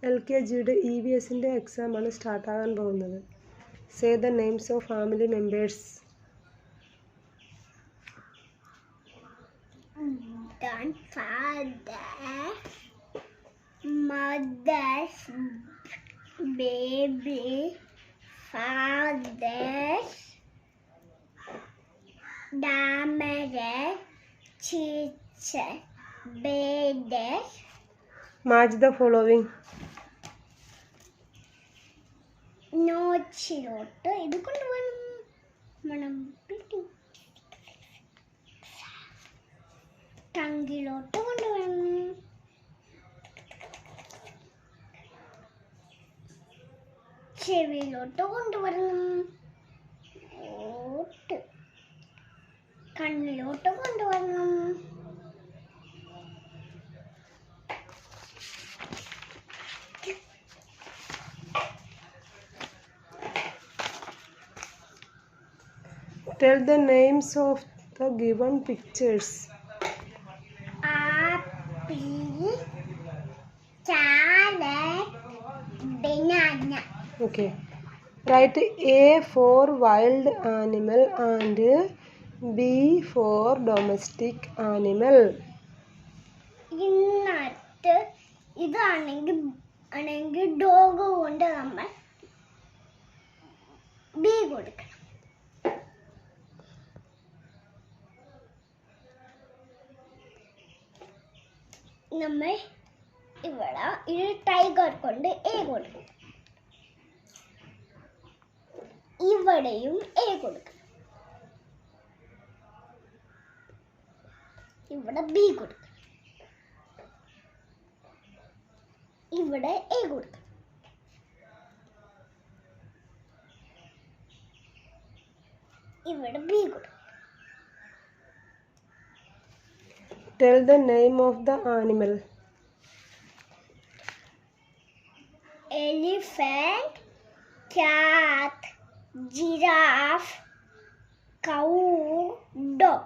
LKGയുടെ EVSന്റെ എക്സാമാണ് സ്റ്റാർട്ടാകാൻ പോകുന്നത്. Say the names of family members. Grandfather, mother's baby, father's grandmother, teacher, brothers. Match the following. നോച്ചിലോട്ട് ഇത് കൊണ്ടുപോകണം. മണം പിടി ടങ്കിലോട്ട് കൊണ്ടുപോകണം. ചെവിയിലോട്ട് കൊണ്ടുവരണം. ഓട്ട് കണ്ണിലോട്ട് കൊണ്ടുവരണം. Tell the names of the given pictures. Apple, carrot, banana. Okay. Write A for wild animal and B for domestic animal. ഇതിനകത്ത് ഇതാണെങ്കിൽ dog കൊണ്ട് നമ്മൾ ബി കൊടുക്കണം. നമ്മൾ ഇവിടെ ഇത് ടൈഗർ കൊണ്ട് എ കൊടുക്കും. ഇവിടെയും എ കൊടുക്കണം. ഇവിടെ ബി കൊടുക്കണം. ഇവിടെ എ കൊടുക്കണം. ഇവിടെ ബി കൊടുക്കണം. Tell the name of the animal. Elephant, cat, giraffe, cow, dog.